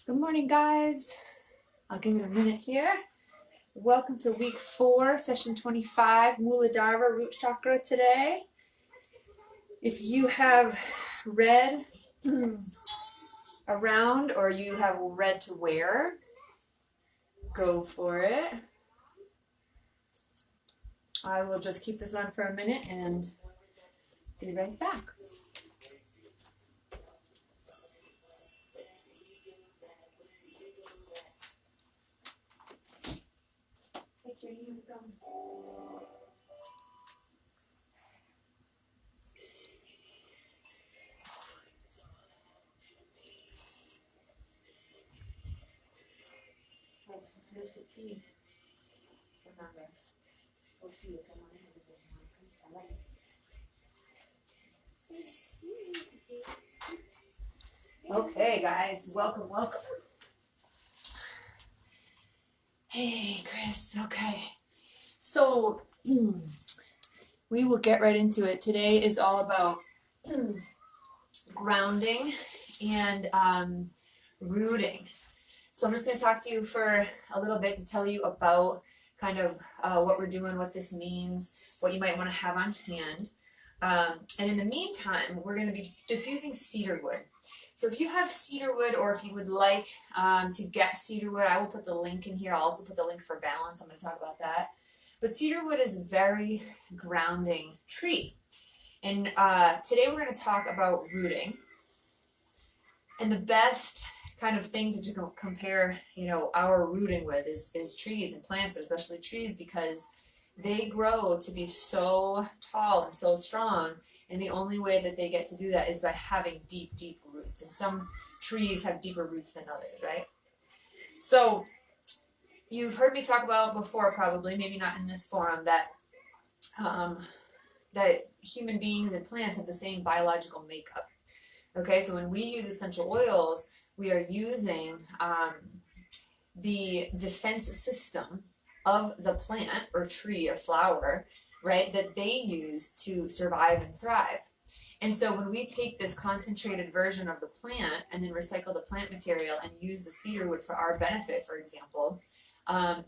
Good morning, guys. I'll give it a minute here. Welcome to week 4, session 25, Muladhara root chakra today. If you have red around or you have red to wear, go for it. I will just keep this on for a minute and be right back. Take your knees down. Here's the key. Remember, okay, guys, welcome. Hey, Chris. Okay, so we will get right into it. Today is all about grounding and rooting. So I'm just going to talk to you for a little bit to tell you about kind of what we're doing, what this means, what you might want to have on hand. And in the meantime, we're going to be diffusing cedar wood. So if you have cedar wood, or if you would like to get cedar wood, I will put the link in here. I'll also put the link for balance. I'm going to talk about that. But cedar wood is a very grounding tree. And today we're going to talk about rooting. And the best kind of thing to compare, our rooting with is trees and plants, but especially trees, because they grow to be so tall and so strong. And the only way that they get to do that is by having deep, deep roots. And some trees have deeper roots than others, right? So you've heard me talk about before, probably, maybe not in this forum, that human beings and plants have the same biological makeup. Okay, so when we use essential oils, we are using the defense system of the plant or tree or flower, right, that they use to survive and thrive. And so when we take this concentrated version of the plant and then recycle the plant material and use the cedar wood for our benefit, for example,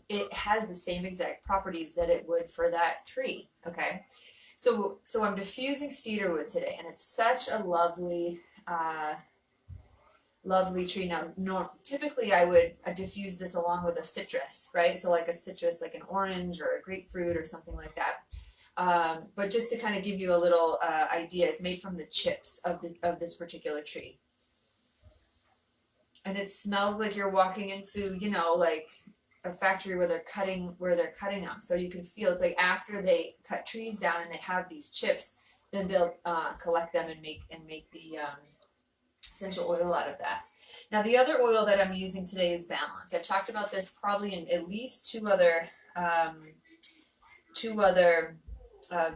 it has the same exact properties that it would for that tree, okay? So I'm diffusing cedar wood today, and it's such a lovely tree. Now, typically I would diffuse this along with a citrus, right? So like a citrus, like an orange or a grapefruit or something like that. But just to kind of give you a little idea, it's made from the chips of this particular tree. And it smells like you're walking into, like a factory where they're cutting them. So you can feel it's like after they cut trees down and they have these chips, then they'll collect them and make the essential oil out of that. Now, the other oil that I'm using today is Balance. I've talked about this probably in at least two other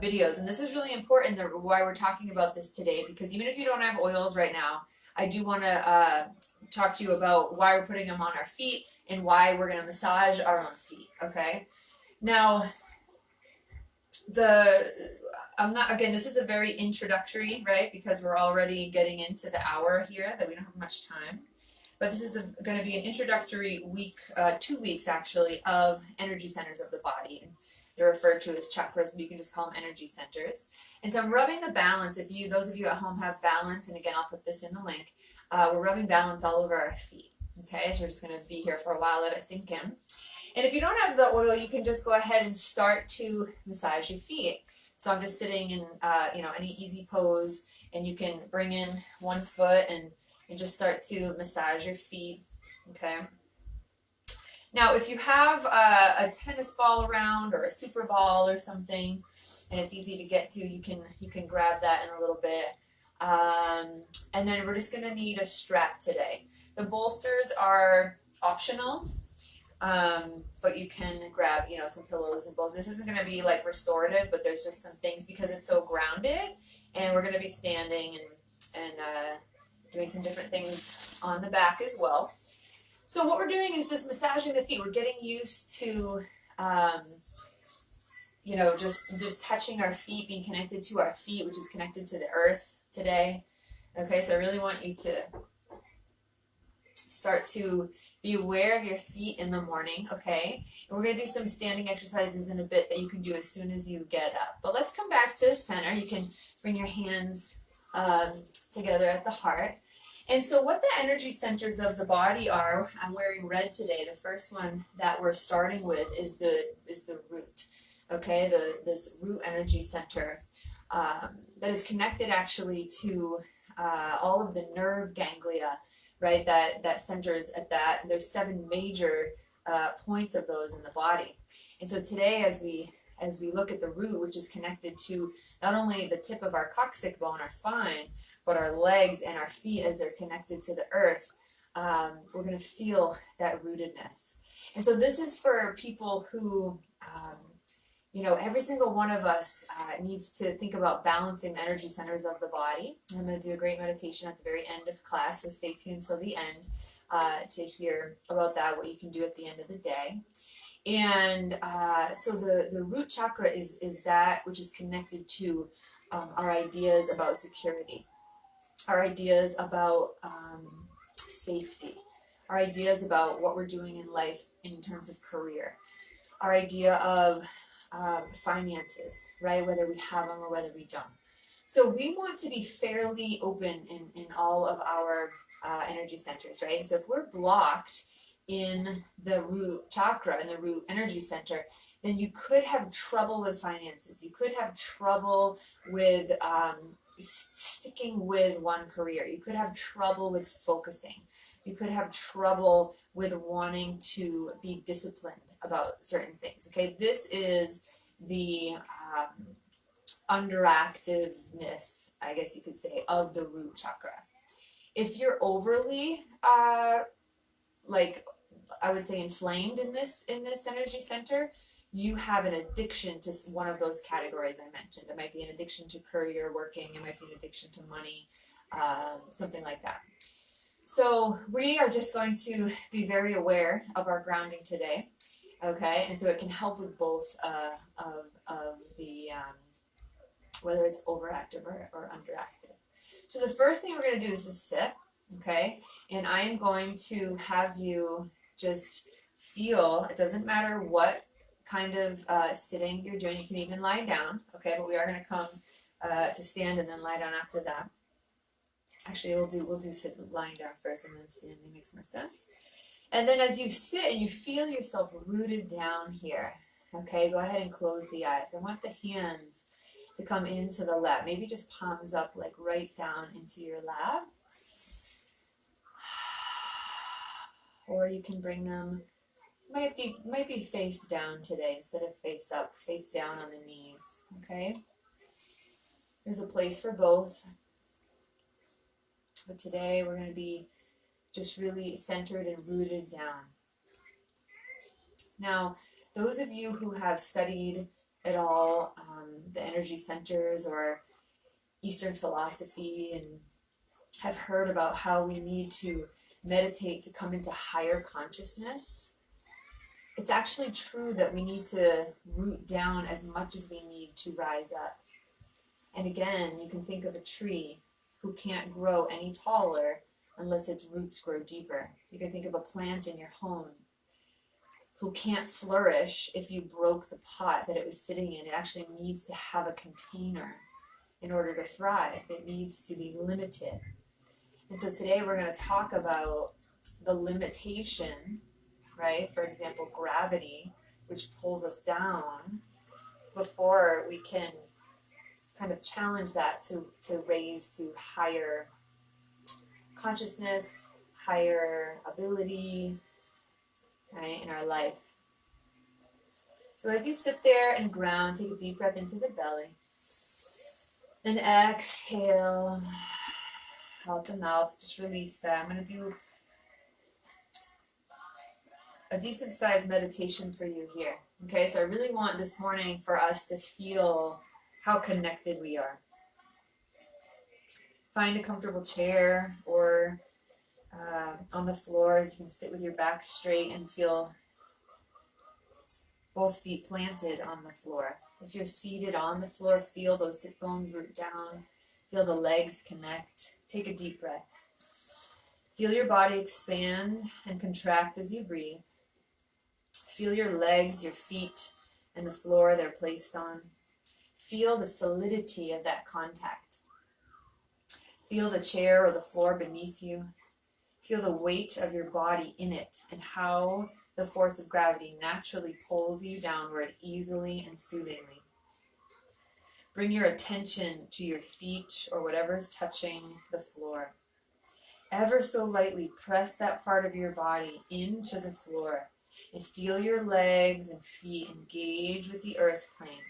videos, and this is really important why we're talking about this today, because even if you don't have oils right now, I do want to talk to you about why we're putting them on our feet and why we're going to massage our own feet, okay? Now, this is a very introductory, right? Because we're already getting into the hour here that we don't have much time. But this is going to be an introductory week, 2 weeks actually, of energy centers of the body. And they're referred to as chakras, but you can just call them energy centers. And so I'm rubbing the Balance. Those of you at home have Balance, and again, I'll put this in the link. We're rubbing Balance all over our feet. Okay, so we're just going to be here for a while, let it sink in. And if you don't have the oil, you can just go ahead and start to massage your feet. So I'm just sitting in, any easy pose, and you can bring in one foot and just start to massage your feet, okay? Now, if you have a tennis ball around or a super ball or something, and it's easy to get to, you can grab that in a little bit. And then we're just going to need a strap today. The bolsters are optional. But you can grab, some pillows and bolsters. This isn't going to be like restorative, but there's just some things because it's so grounded, and we're going to be standing and doing some different things on the back as well. So what we're doing is just massaging the feet. We're getting used to, just touching our feet, being connected to our feet, which is connected to the earth today. Okay, so I really want you to start to be aware of your feet in the morning, okay? And we're going to do some standing exercises in a bit that you can do as soon as you get up. But let's come back to the center. You can bring your hands together at the heart. And so what the energy centers of the body are, I'm wearing red today. The first one that we're starting with is the root, okay? This root energy center that is connected actually to all of the nerve ganglia, right? That centers at that. And there's 7 major points of those in the body. And so today, as we look at the root, which is connected to not only the tip of our coccyx bone, our spine, but our legs and our feet as they're connected to the earth, we're going to feel that rootedness. And so this is for people who, every single one of us needs to think about balancing the energy centers of the body. I'm going to do a great meditation at the very end of class, so stay tuned till the end to hear about that, what you can do at the end of the day. And so the root chakra is that which is connected to our ideas about security, our ideas about safety, our ideas about what we're doing in life in terms of career, our idea of finances, right? Whether we have them or whether we don't. So we want to be fairly open in all of our energy centers, right? And so if we're blocked in the root chakra and the root energy center, then you could have trouble with finances. You could have trouble with sticking with one career. You could have trouble with focusing. You could have trouble with wanting to be disciplined about certain things. Okay, this is the underactiveness, I guess you could say, of the root chakra. If you're overly I would say inflamed in this energy center, you have an addiction to one of those categories I mentioned. It might be an addiction to career, working. It might be an addiction to money, something like that. So we are just going to be very aware of our grounding today, okay? And so it can help with both of the, whether it's overactive or underactive. So the first thing we're going to do is just sit, okay? And I am going to have you just feel, it doesn't matter what kind of sitting you're doing, you can even lie down, okay? But we are going to come to stand and then lie down after that. Actually, we'll do lying down first and then standing, makes more sense. And then as you sit and you feel yourself rooted down here, okay, go ahead and close the eyes. I want the hands to come into the lap, maybe just palms up, like right down into your lap. Or you can bring them, might be face down today instead of face up, face down on the knees, okay? There's a place for both. But today we're going to be just really centered and rooted down. Now, those of you who have studied at all the energy centers or Eastern philosophy and have heard about how we need to meditate to come into higher consciousness, it's actually true that we need to root down as much as we need to rise up. And again, you can think of a tree who can't grow any taller unless its roots grow deeper. You can think of a plant in your home who can't flourish if you broke the pot that it was sitting in. It actually needs to have a container in order to thrive. It needs to be limited. And so today we're going to talk about the limitation, right? For example, gravity, which pulls us down before we can kind of challenge that to raise to higher consciousness, higher ability, right, in our life. So as you sit there and ground, take a deep breath into the belly. And exhale out the mouth, just release that. I'm going to do a decent sized meditation for you here. Okay, so I really want this morning for us to feel how connected we are. Find a comfortable chair or on the floor. You can sit with your back straight and feel both feet planted on the floor. If you're seated on the floor, feel those sit bones root down. Feel the legs connect. Take a deep breath. Feel your body expand and contract as you breathe. Feel your legs, your feet, and the floor they're placed on. Feel the solidity of that contact. Feel the chair or the floor beneath you. Feel the weight of your body in it and how the force of gravity naturally pulls you downward easily and soothingly. Bring your attention to your feet or whatever is touching the floor. Ever so lightly press that part of your body into the floor and feel your legs and feet engage with the earth plane.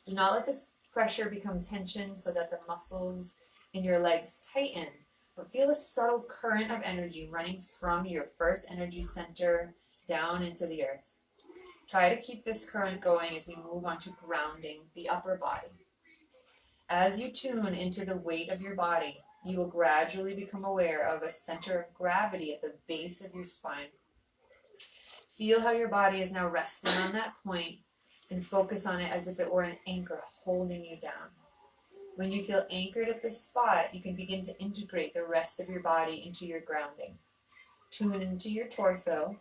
Do not let this pressure become tension so that the muscles in your legs tighten, but feel a subtle current of energy running from your first energy center down into the earth. Try to keep this current going as we move on to grounding the upper body. As you tune into the weight of your body, you will gradually become aware of a center of gravity at the base of your spine. Feel how your body is now resting on that point and focus on it as if it were an anchor holding you down. When you feel anchored at this spot, you can begin to integrate the rest of your body into your grounding. Tune into your torso,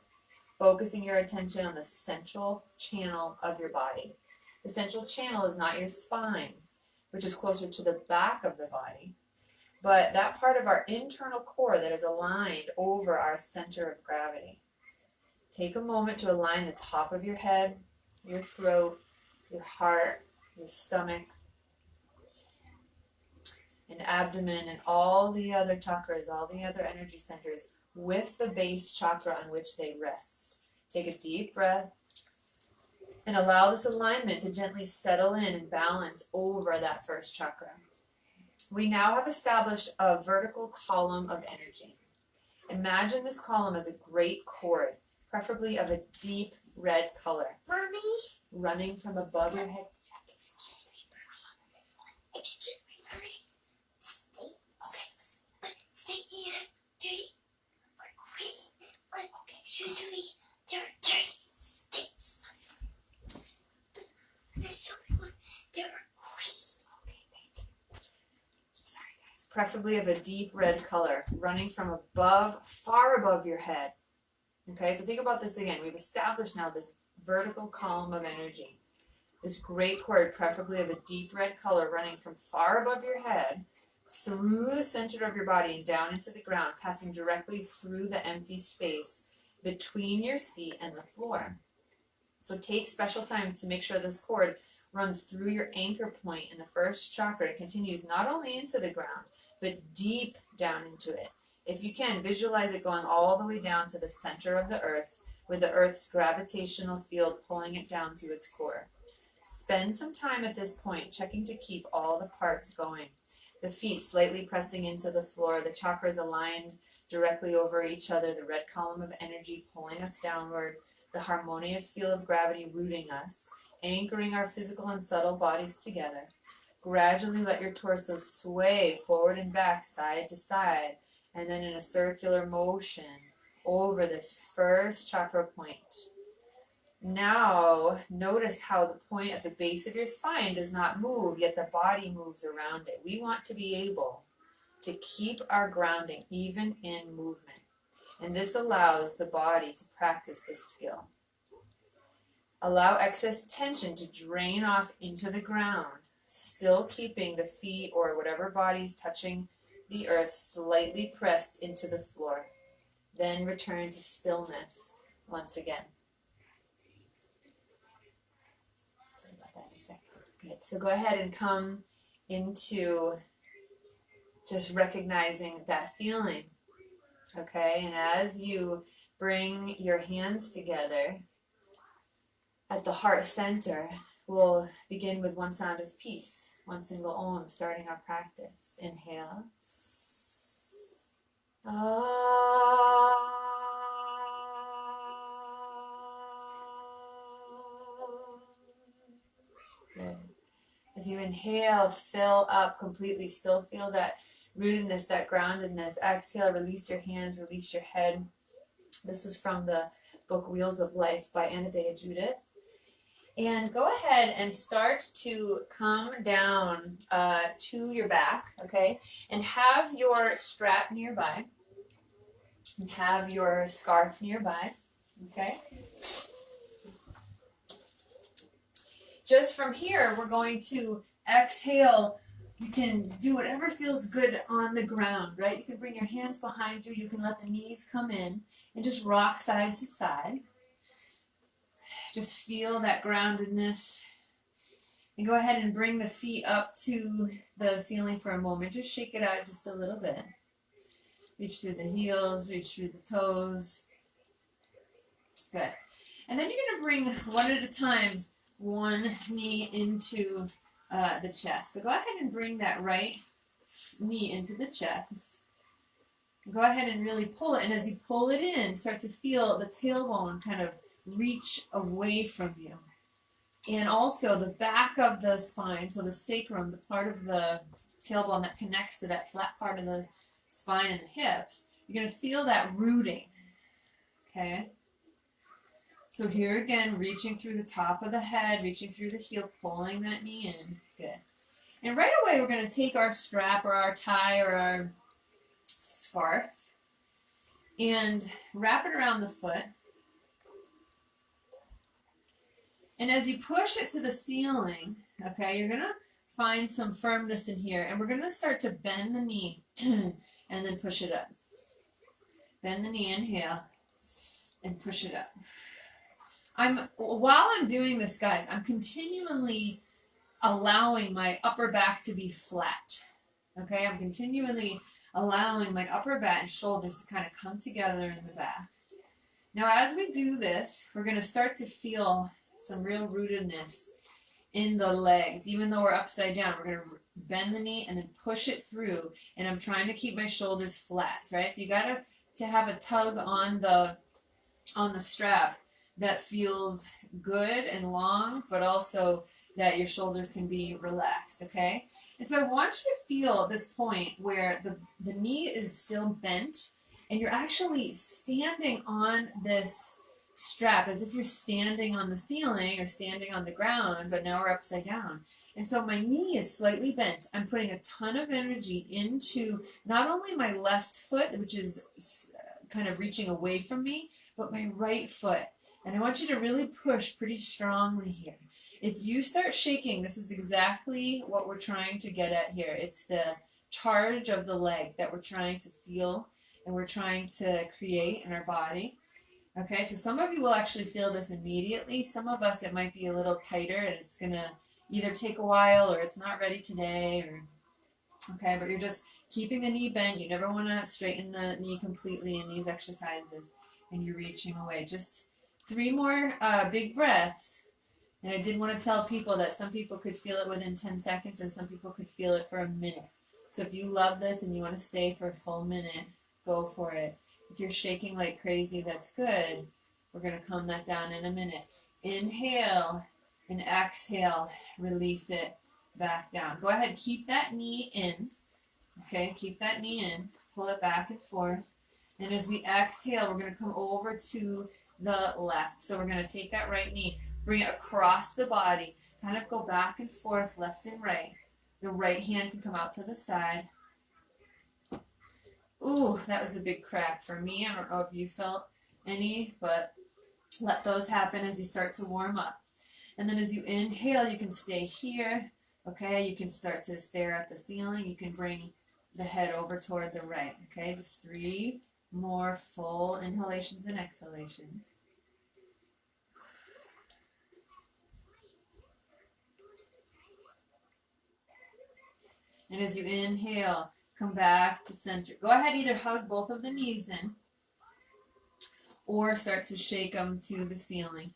focusing your attention on the central channel of your body. The central channel is not your spine, which is closer to the back of the body, but that part of our internal core that is aligned over our center of gravity. Take a moment to align the top of your head, your throat, your heart, your stomach, and abdomen, and all the other chakras, all the other energy centers with the base chakra on which they rest. Take a deep breath and allow this alignment to gently settle in and balance over that first chakra. We now have established a vertical column of energy. Imagine this column as a great cord, preferably of a deep red color. Mommy? Running from above your head. Excuse me, mommy. Stay here. Dirty. Okay, usually they're dirty. Stay. This one, they're green. Sorry, guys. Preferably of a deep red color, running from above, far above your head. Okay, so think about this again. We've established now this vertical column of energy. This great cord, preferably of a deep red color, running from far above your head, through the center of your body and down into the ground, passing directly through the empty space between your seat and the floor. So take special time to make sure this cord runs through your anchor point in the first chakra. It continues not only into the ground, but deep down into it. If you can, visualize it going all the way down to the center of the earth, with the earth's gravitational field pulling it down to its core. Spend some time at this point checking to keep all the parts going. The feet slightly pressing into the floor, the chakras aligned directly over each other, the red column of energy pulling us downward, the harmonious field of gravity rooting us, anchoring our physical and subtle bodies together. Gradually let your torso sway forward and back, side to side, and then in a circular motion over this first chakra point. Now, notice how the point at the base of your spine does not move, yet the body moves around it. We want to be able to keep our grounding even in movement, and this allows the body to practice this skill. Allow excess tension to drain off into the ground, still keeping the feet or whatever body is touching the earth slightly pressed into the floor. Then return to stillness once again. Sorry about that in a second. Good. So go ahead and come into just recognizing that feeling. Okay? And as you bring your hands together at the heart center, we'll begin with one sound of peace, one single Om, starting our practice. Inhale. Good. As you inhale, fill up completely. Still feel that rootedness, that groundedness. Exhale, release your hands, release your head. This was from the book Wheels of Life by Anadea Judith. And go ahead and start to come down to your back, okay? And have your strap nearby. And have your scarf nearby, okay? Just from here, we're going to exhale. You can do whatever feels good on the ground, right? You can bring your hands behind you. You can let the knees come in and just rock side to side. Just feel that groundedness. And go ahead and bring the feet up to the ceiling for a moment. Just shake it out just a little bit. Reach through the heels, reach through the toes. Good. And then you're going to bring one at a time, one knee into the chest. So go ahead and bring that right knee into the chest. Go ahead and really pull it. And as you pull it in, start to feel the tailbone kind of reach away from you. And also the back of the spine, so the sacrum, the part of the tailbone that connects to that flat part of the spine and the hips, you're going to feel that rooting. Okay? So here again, reaching through the top of the head, reaching through the heel, pulling that knee in. Good. And right away, we're going to take our strap or our tie or our scarf and wrap it around the foot. And as you push it to the ceiling, okay, you're going to find some firmness in here. And we're going to start to bend the knee and then push it up. Bend the knee, inhale, and push it up. While I'm doing this, guys, I'm continually allowing my upper back to be flat. Okay, I'm continually allowing my upper back and shoulders to kind of come together in the back. Now, as we do this, we're going to start to feel some real rootedness in the legs. Even though we're upside down, we're going to bend the knee and then push it through. And I'm trying to keep my shoulders flat, right? So you got to have a tug on the strap that feels good and long, but also that your shoulders can be relaxed, okay? And so I want you to feel this point where the knee is still bent and you're actually standing on this strap as if you're standing on the ceiling or standing on the ground, but now we're upside down. And so my knee is slightly bent. I'm putting a ton of energy into not only my left foot, which is kind of reaching away from me, but my right foot. And I want you to really push pretty strongly here. If you start shaking, this is exactly what we're trying to get at here. It's the charge of the leg that we're trying to feel and we're trying to create in our body. Okay, so some of you will actually feel this immediately. Some of us, it might be a little tighter and it's going to either take a while or it's not ready today. Okay, but you're just keeping the knee bent. You never want to straighten the knee completely in these exercises. And you're reaching away. Just 3 more big breaths. And I did want to tell people that some people could feel it within 10 seconds and some people could feel it for a minute. So if you love this and you want to stay for a full minute, go for it. If you're shaking like crazy, that's good. We're going to calm that down in a minute. Inhale and exhale. Release it back down. Go ahead. Keep that knee in. Okay, keep that knee in. Pull it back and forth. And as we exhale, we're going to come over to the left. So we're going to take that right knee, bring it across the body, kind of go back and forth, left and right. The right hand can come out to the side. Ooh, that was a big crack for me. I don't know if you felt any, but let those happen as you start to warm up. And then as you inhale, you can stay here. Okay, you can start to stare at the ceiling. You can bring the head over toward the right. Okay, just 3 more full inhalations and exhalations. And as you inhale, come back to center. Go ahead, either hug both of the knees in or start to shake them to the ceiling.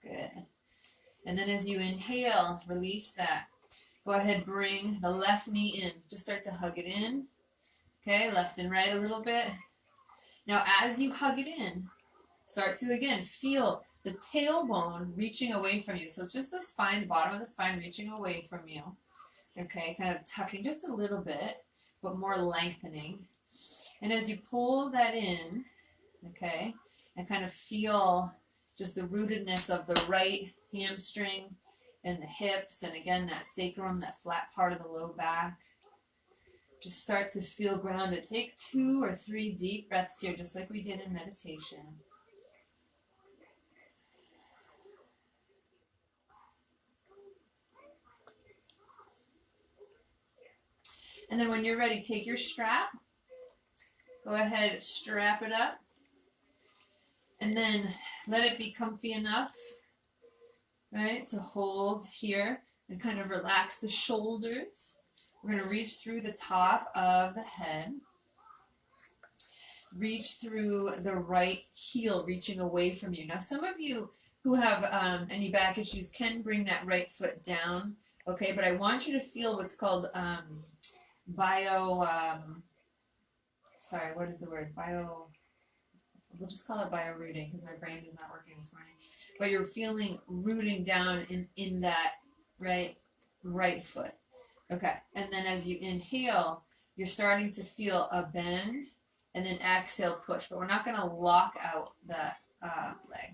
Good. And then as you inhale, release that. Go ahead, bring the left knee in. Just start to hug it in. Okay, left and right a little bit. Now, as you hug it in, start to, again, feel the tailbone reaching away from you. So it's just the spine, the bottom of the spine reaching away from you. Okay, kind of tucking just a little bit, but more lengthening. And as you pull that in, okay, and kind of feel just the rootedness of the right hamstring and the hips, and again, that sacrum, that flat part of the low back. just start to feel grounded. Take 2 or 3 deep breaths here, just like we did in meditation. And then when you're ready, take your strap. Go ahead, strap it up. And then let it be comfy enough, right, to hold here and kind of relax the shoulders. We're going to reach through the top of the head. Reach through the right heel, reaching away from you. Now, some of you who have any back issues can bring that right foot down, okay? But I want you to feel what's called what is the word? We'll just call it bio-rooting because my brain is not working this morning. But you're feeling rooting down in that right foot. Okay, and then as you inhale, you're starting to feel a bend, and then exhale, push. But we're not going to lock out that leg.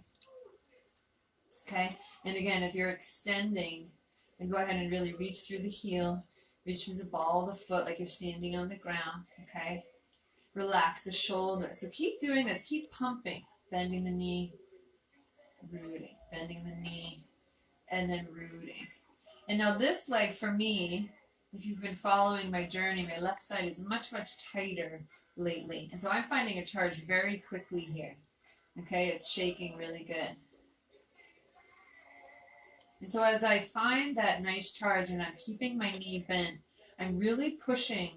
Okay, and again, if you're extending, then go ahead and really reach through the heel, reach through the ball of the foot like you're standing on the ground. Okay, relax the shoulder. So keep doing this. Keep pumping, bending the knee, rooting, bending the knee, and then rooting. And now this leg for me, if you've been following my journey, my left side is much, much tighter lately. And so I'm finding a charge very quickly here. Okay, it's shaking really good. And so as I find that nice charge and I'm keeping my knee bent, I'm really pushing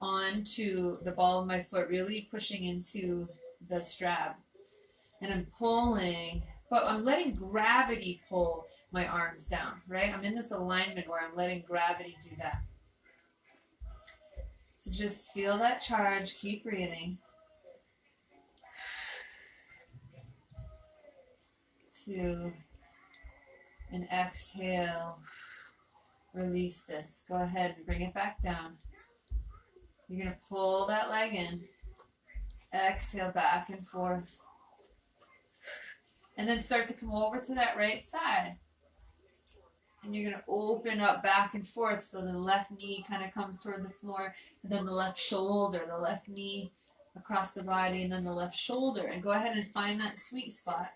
onto the ball of my foot, really pushing into the strap. And I'm pulling, but I'm letting gravity pull my arms down, right? I'm in this alignment where I'm letting gravity do that. So just feel that charge, keep breathing. 2, and exhale, release this. Go ahead and bring it back down. You're going to pull that leg in, exhale back and forth. And then start to come over to that right side. And you're going to open up back and forth so the left knee kind of comes toward the floor, and then the left shoulder, the left knee across the body, and then the left shoulder. And go ahead and find that sweet spot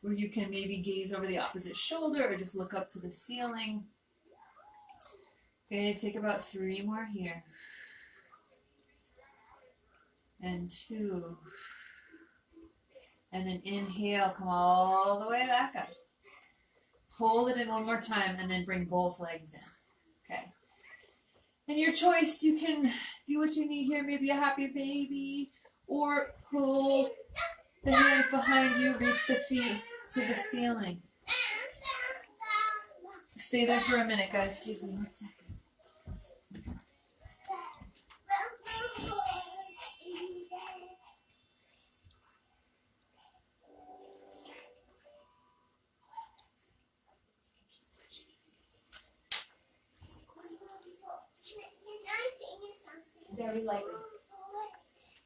where you can maybe gaze over the opposite shoulder or just look up to the ceiling. Okay, take about 3 more here. And 2. And then inhale, come all the way back up. Hold it in one more time and then bring both legs in. Okay. And your choice, you can do what you need here, maybe a happy baby, or pull the hands behind you, reach the feet to the ceiling. Stay there for a minute, guys. Excuse me 1 second. Very lightly.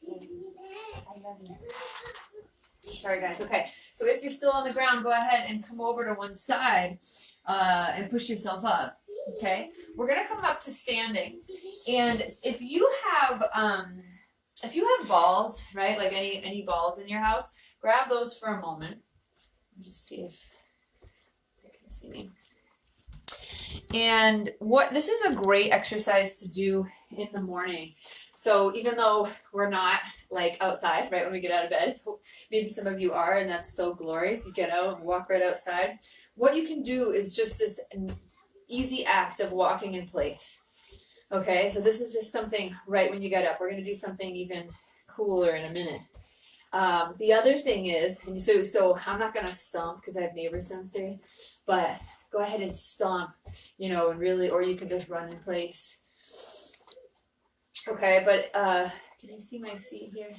I love you. Sorry, guys. Okay, so if you're still on the ground, go ahead and come over to one side and push yourself up. Okay, we're gonna come up to standing, and if you have balls, right, like any balls in your house, grab those for a moment. Just see if you can see me. And this is a great exercise to do in the morning. So even though we're not like outside, right, when we get out of bed, maybe some of you are, and that's so glorious. You get out and walk right outside. What you can do is just this easy act of walking in place. Okay, so this is just something right when you get up. We're going to do something even cooler in a minute. The other thing is, and so I'm not going to stomp because I have neighbors downstairs, but go ahead and stomp, and really, or you can just run in place. Okay, but can you see my feet here?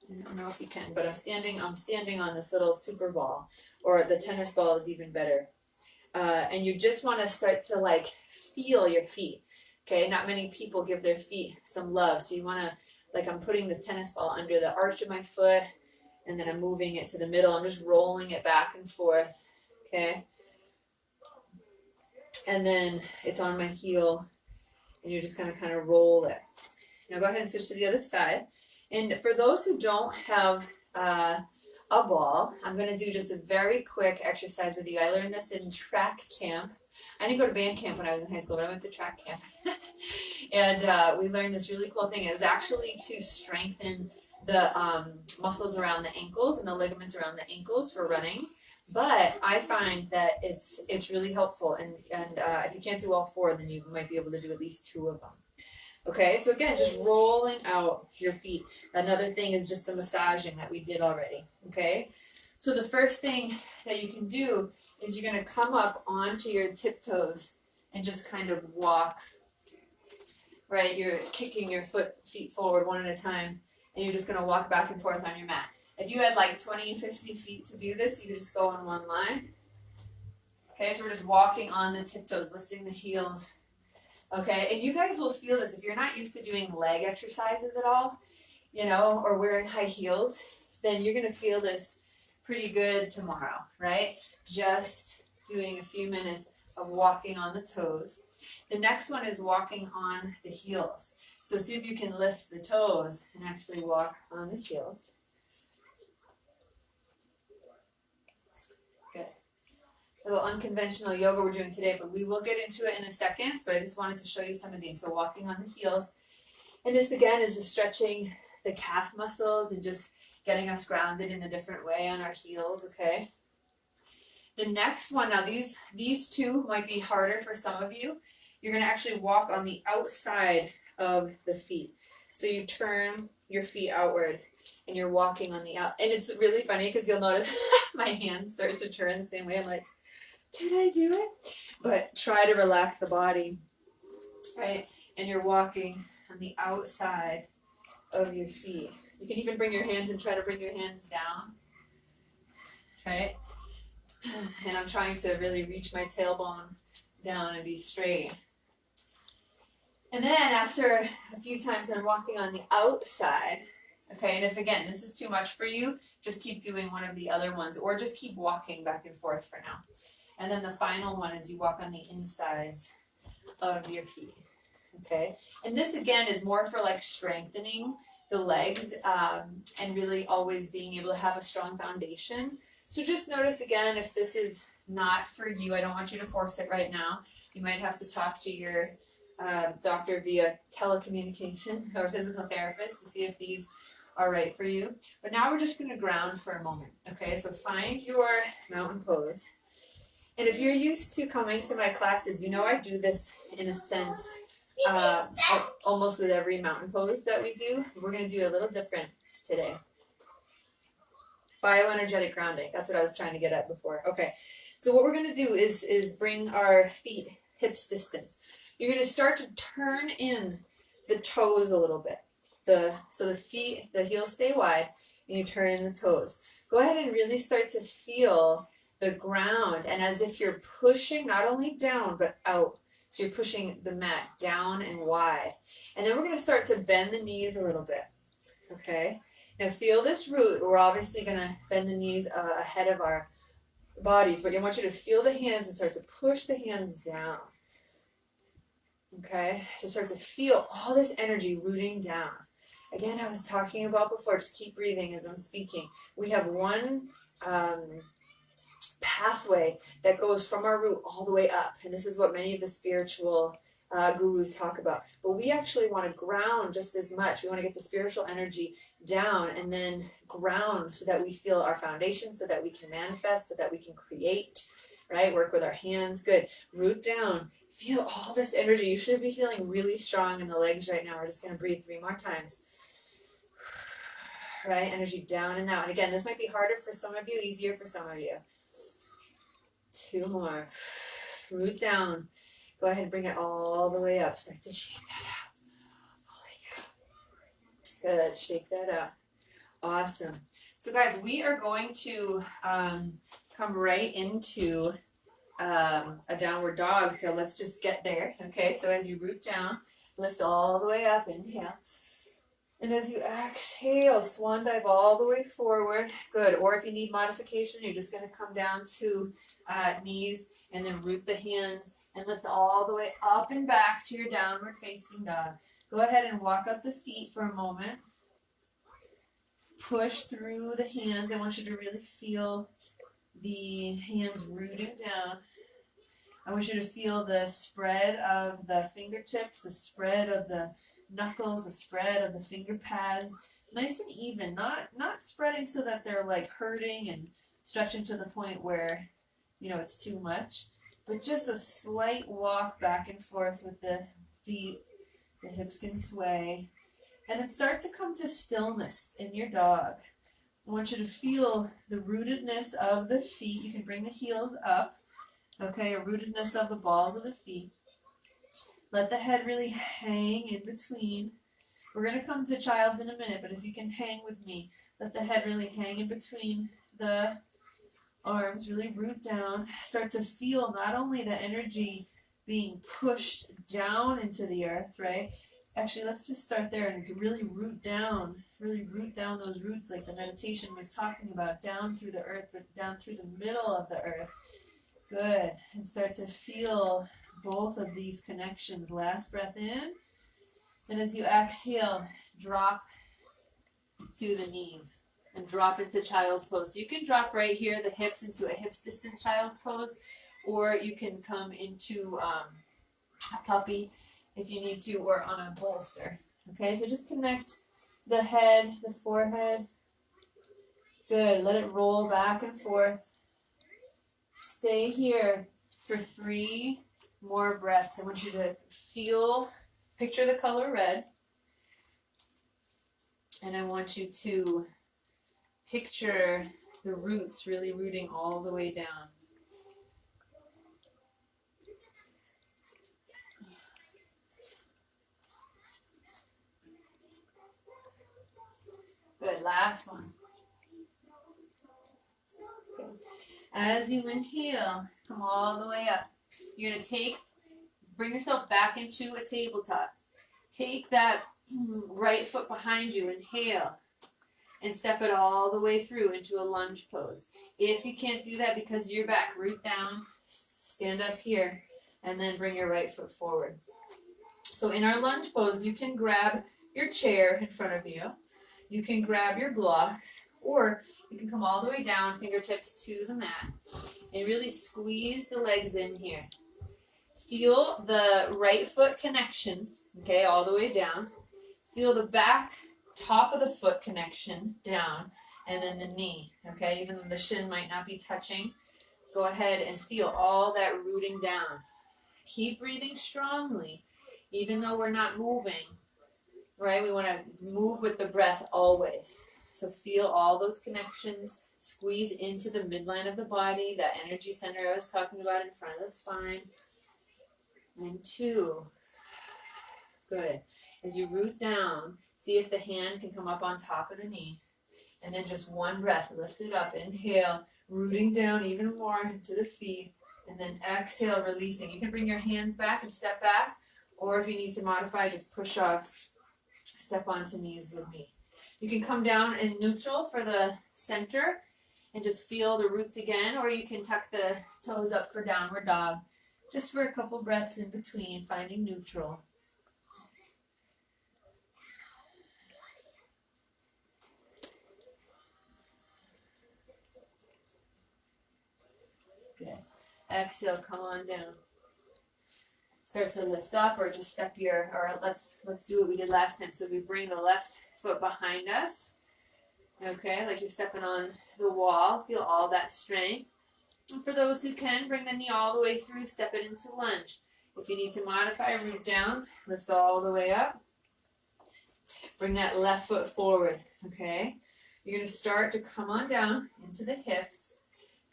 I don't know if you can, but I'm standing on this little super ball, or the tennis ball is even better. And you just want to start to like feel your feet. Okay, not many people give their feet some love, so you want to, like, I'm putting the tennis ball under the arch of my foot, and then I'm moving it to the middle. I'm just rolling it back and forth. Okay, and then it's on my heel, and you're just gonna kind of roll it. Now go ahead and switch to the other side. And for those who don't have a ball, I'm going to do just a very quick exercise with you. I learned this in track camp. I didn't go to band camp when I was in high school, but I went to track camp. And we learned this really cool thing. It was actually to strengthen the muscles around the ankles and the ligaments around the ankles for running. But I find that it's really helpful. And if you can't do all four, then you might be able to do at least two of them. Okay, so again, just rolling out your feet. Another thing is just the massaging that we did already. Okay, so the first thing that you can do is you're going to come up onto your tiptoes and just kind of walk, right? You're kicking your feet forward one at a time, and you're just going to walk back and forth on your mat. If you had like 20, 50 feet to do this, you could just go on one line. Okay, so we're just walking on the tiptoes, lifting the heels. Okay, and you guys will feel this if you're not used to doing leg exercises at all, you know, or wearing high heels, then you're going to feel this pretty good tomorrow, right? Just doing a few minutes of walking on the toes. The next one is walking on the heels. So see if you can lift the toes and actually walk on the heels. Good. A little unconventional yoga we're doing today, but we will get into it in a second. But I just wanted to show you some of these. So walking on the heels. And this again is just stretching the calf muscles and just getting us grounded in a different way on our heels, okay? The next one, now these two might be harder for some of you. You're going to actually walk on the outside of the feet. So you turn your feet outward and you're walking on the out. And it's really funny because you'll notice my hands start to turn the same way. I'm like, can I do it? But try to relax the body, right? And you're walking on the outside of your feet. You can even bring your hands and try to bring your hands down, right? And I'm trying to really reach my tailbone down and be straight. And then after a few times I'm walking on the outside, okay, and if again this is too much for you, just keep doing one of the other ones or just keep walking back and forth for now. And then the final one is you walk on the insides of your feet, okay? And this again is more for like strengthening the legs and really always being able to have a strong foundation. So just notice again if this is not for you. I don't want you to force it right now. You might have to talk to your doctor via telecommunication or physical therapist to see if these are right for you. But now we're just going to ground for a moment, okay? So find your mountain pose. And if you're used to coming to my classes, you know I do this in a sense almost with every mountain pose that we do. We're going to do a little different today. Bioenergetic grounding. That's what I was trying to get at before. Okay. So what we're going to do is bring our feet hips distance. You're going to start to turn in the toes a little bit. So the feet, the heels stay wide, and you turn in the toes. Go ahead and really start to feel the ground, and as if you're pushing not only down but out. So you're pushing the mat down and wide. And then we're going to start to bend the knees a little bit. Okay? Now feel this root. We're obviously going to bend the knees ahead of our bodies, but I want you to feel the hands and start to push the hands down. Okay? So start to feel all this energy rooting down. Again, I was talking about before, just keep breathing as I'm speaking. We have one pathway that goes from our root all the way up, and this is what many of the spiritual gurus talk about. But we actually want to ground just as much. We want to get the spiritual energy down and then ground so that we feel our foundation, so that we can manifest, so that we can create, right? Work with our hands. Good. Root down. Feel all this energy. You should be feeling really strong in the legs right now. We're just going to breathe 3 more times. Right? Energy down and out. And again, this might be harder for some of you, easier for some of you. 2 more. Root down. Go ahead and bring it all the way up. Start to shake that out. Good. Shake that out. Awesome. So guys, we are going to come right into a downward dog. So let's just get there. Okay. So as you root down, lift all the way up. Inhale. And as you exhale, swan dive all the way forward. Good. Or if you need modification, you're just going to come down to knees and then root the hands and lift all the way up and back to your downward facing dog. Go ahead and walk up the feet for a moment. Push through the hands. I want you to really feel the hands rooting down. I want you to feel the spread of the fingertips, the spread of the knuckles, the spread of the finger pads. Nice and even, not spreading so that they're like hurting and stretching to the point where, you know, it's too much, but just a slight walk back and forth with the feet. The hips can sway. And then start to come to stillness in your dog. I want you to feel the rootedness of the feet. You can bring the heels up. Okay, a rootedness of the balls of the feet. Let the head really hang in between. We're going to come to child's in a minute, but if you can hang with me, let the head really hang in between the arms, really root down. Start to feel not only the energy being pushed down into the earth, right? Actually, let's just start there and really root down those roots like the meditation was talking about, down through the earth, but down through the middle of the earth. Good. And start to feel both of these connections. Last breath in. And as you exhale, drop to the knees and drop into child's pose. So you can drop right here, the hips into a hips distant child's pose, or you can come into a puppy if you need to, or on a bolster. Okay, so just connect the head, the forehead. Good. Let it roll back and forth. Stay here for 3 more breaths. I want you to picture the color red. And I want you to picture the roots really rooting all the way down. Good. Last one. Okay. As you inhale, come all the way up. You're going to bring yourself back into a tabletop. Take that right foot behind you, inhale, and step it all the way through into a lunge pose. If you can't do that because you're back, root down, stand up here, and then bring your right foot forward. So in our lunge pose, you can grab your chair in front of you. You can grab your blocks, or you can come all the way down, fingertips to the mat, and really squeeze the legs in here. Feel the right foot connection, okay, all the way down. Feel the back top of the foot connection down, and then the knee, okay? Even though the shin might not be touching, go ahead and feel all that rooting down. Keep breathing strongly, even though we're not moving, right? We want to move with the breath always. So feel all those connections, squeeze into the midline of the body, that energy center I was talking about in front of the spine. And 2. Good. As you root down, see if the hand can come up on top of the knee. And then just 1 breath, lift it up, inhale, rooting down even more into the feet. And then exhale, releasing. You can bring your hands back and step back, or if you need to modify, just push off, step onto knees with me. You can come down in neutral for the center and just feel the roots again, or you can tuck the toes up for downward dog, just for a couple breaths in between, finding neutral. Good. Exhale, come on down. Start to lift up, or just step let's do what we did last time. So we bring the left foot behind us. Okay, like you're stepping on the wall. Feel all that strength. And for those who can, bring the knee all the way through, step it into lunge. If you need to modify, root down, lift all the way up. Bring that left foot forward, okay? You're going to start to come on down into the hips.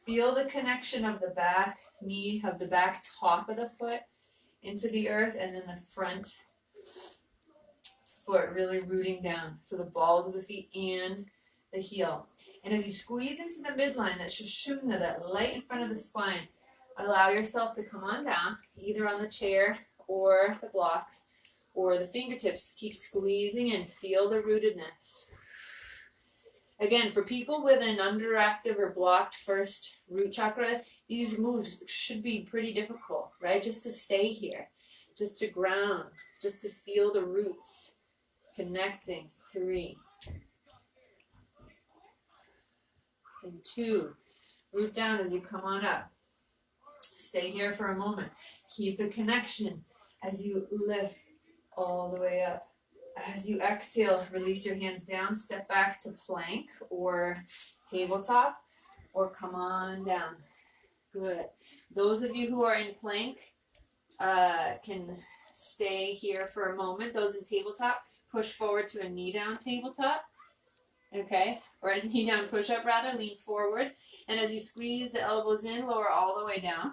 Feel the connection of the back knee, of the back top of the foot into the earth, and then the front foot really rooting down. So the balls of the feet and the heel. And as you squeeze into the midline, that shushumna, that light in front of the spine, allow yourself to come on down, either on the chair or the blocks or the fingertips. Keep squeezing and feel the rootedness. Again, for people with an underactive or blocked first root chakra, these moves should be pretty difficult, right? Just to stay here, just to ground, just to feel the roots connecting. 3 and 2. Root down as you come on up. Stay here for a moment. Keep the connection as you lift all the way up. As you exhale, release your hands down, step back to plank or tabletop, or come on down. Good. Those of you who are in plank can stay here for a moment. Those in tabletop, push forward to a knee down tabletop. Okay, or a knee down push-up rather, lean forward. And as you squeeze the elbows in, lower all the way down.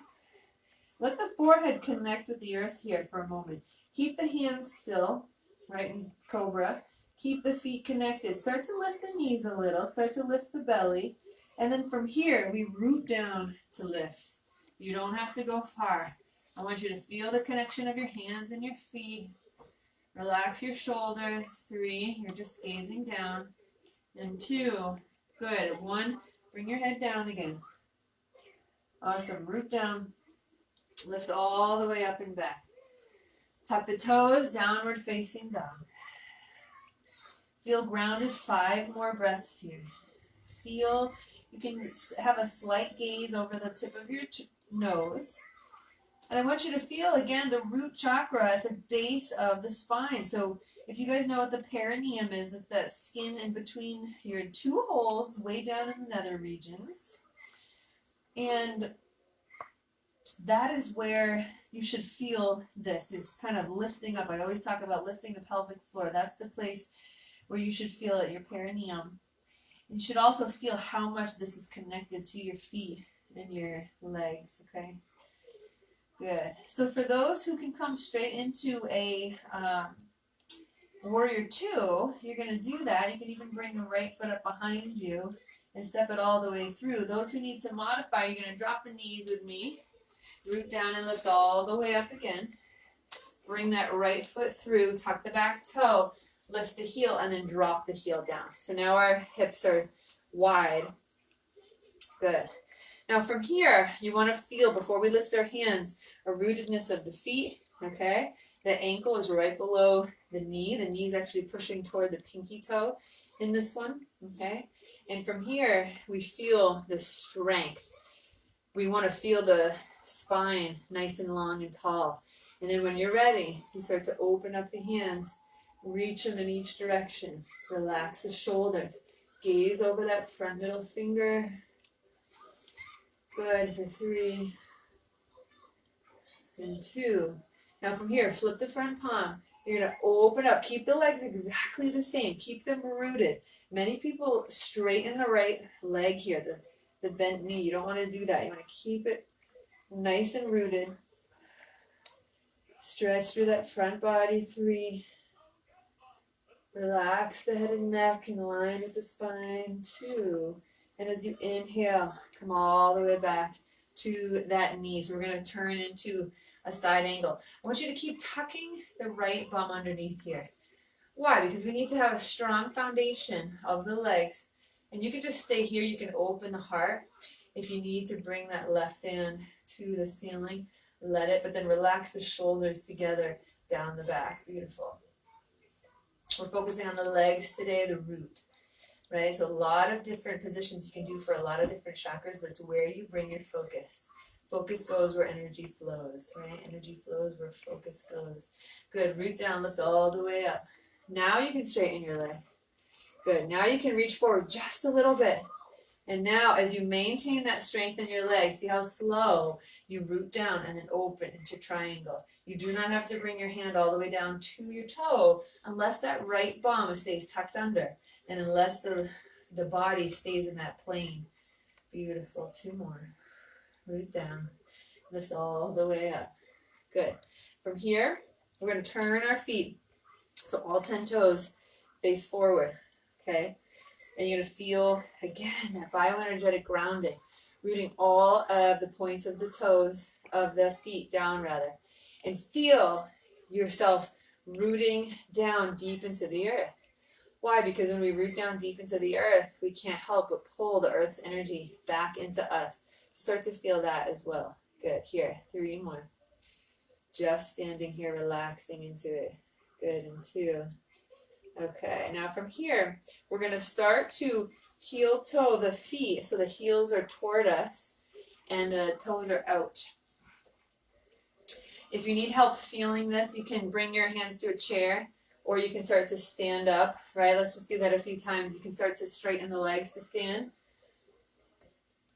Let the forehead connect with the earth here for a moment. Keep the hands still, right, in cobra. Keep the feet connected. Start to lift the knees a little. Start to lift the belly. And then from here, we root down to lift. You don't have to go far. I want you to feel the connection of your hands and your feet. Relax your shoulders. 3, you're just gazing down. And 2, good. 1, bring your head down again. Awesome. Root down. Lift all the way up and back. Tuck the toes, downward facing dog. Feel grounded. 5 more breaths here. Feel, you can have a slight gaze over the tip of your nose. And I want you to feel, again, the root chakra at the base of the spine. So if you guys know what the perineum is, it's that skin in between your 2 holes way down in the nether regions. And that is where you should feel this. It's kind of lifting up. I always talk about lifting the pelvic floor. That's the place where you should feel it, your perineum. You should also feel how much this is connected to your feet and your legs, okay? Good. So for those who can come straight into a warrior 2, you're going to do that. You can even bring the right foot up behind you and step it all the way through. Those who need to modify, you're going to drop the knees with me. Root down and lift all the way up again. Bring that right foot through, tuck the back toe, lift the heel, and then drop the heel down. So now our hips are wide. Good. Now from here, you want to feel, before we lift our hands, a rootedness of the feet, okay? The ankle is right below the knee. The knee is actually pushing toward the pinky toe in this one, okay? And from here, we feel the strength. We want to feel the spine nice and long and tall. And then when you're ready, you start to open up the hands, reach them in each direction, relax the shoulders, gaze over that front middle finger. Good, for 3 and 2. Now from here, flip the front palm. You're going to open up. Keep the legs exactly the same. Keep them rooted. Many people straighten the right leg here, the bent knee. You don't want to do that. You want to keep it nice and rooted. Stretch through that front body. 3. Relax the head and neck in line with the spine. 2. And as you inhale, come all the way back to that knee. So we're going to turn into a side angle. I want you to keep tucking the right bum underneath here. Why? Because we need to have a strong foundation of the legs. And you can just stay here. You can open the heart. If you need to bring that left hand to the ceiling, let it. But then relax the shoulders together down the back. Beautiful. We're focusing on the legs today, the root. Right? So a lot of different positions you can do for a lot of different chakras, but it's where you bring your focus. Focus goes where energy flows, right? Energy flows where focus goes. Good. Root down, lift all the way up. Now you can straighten your leg. Good. Now you can reach forward just a little bit. And now as you maintain that strength in your legs, see how slow you root down and then open into triangle. You do not have to bring your hand all the way down to your toe unless that right bum stays tucked under and unless the body stays in that plane. Beautiful. 2 more. Root down. Lift all the way up. Good. From here, we're going to turn our feet. So all 10 toes face forward. Okay? And you're going to feel, again, that bioenergetic grounding, rooting all of the points of the toes, of the feet down, rather. And feel yourself rooting down deep into the earth. Why? Because when we root down deep into the earth, we can't help but pull the earth's energy back into us. Start to feel that as well. Good. Here, 3 more. Just standing here, relaxing into it. Good, and 2. Okay, now from here, we're going to start to heel toe the feet. So the heels are toward us and the toes are out. If you need help feeling this, you can bring your hands to a chair or you can start to stand up, right? Let's just do that a few times. You can start to straighten the legs to stand.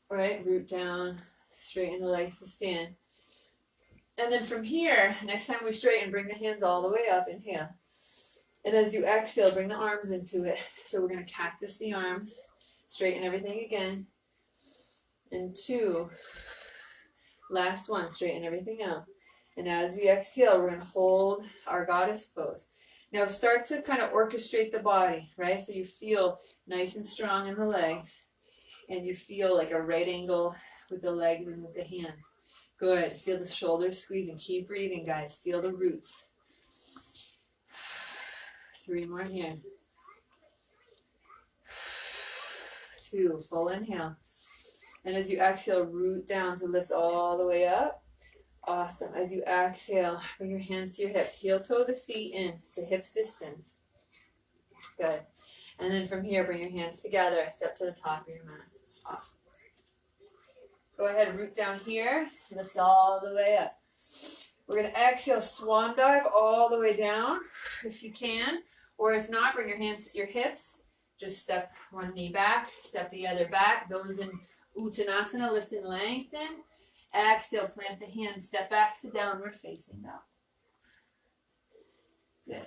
Right, root down, straighten the legs to stand. And then from here, next time we straighten, bring the hands all the way up, inhale. And as you exhale, bring the arms into it. So we're going to cactus the arms, straighten everything again. And 2, last one, straighten everything out. And as we exhale, we're going to hold our goddess pose. Now start to kind of orchestrate the body, right? So you feel nice and strong in the legs. And you feel like a right angle with the legs and with the hands. Good. Feel the shoulders squeezing. Keep breathing, guys. Feel the roots. 3 more here. 2, full inhale. And as you exhale, root down to lift all the way up. Awesome. As you exhale, bring your hands to your hips. Heel toe the feet in to hips distance. Good. And then from here, bring your hands together. Step to the top of your mat. Awesome. Go ahead, root down here. Lift all the way up. We're going to exhale, swan dive all the way down if you can. Or if not, bring your hands to your hips. Just step one knee back, step the other back. Those in Uttanasana, lift and lengthen. Exhale, plant the hands, step back to downward facing dog. Good.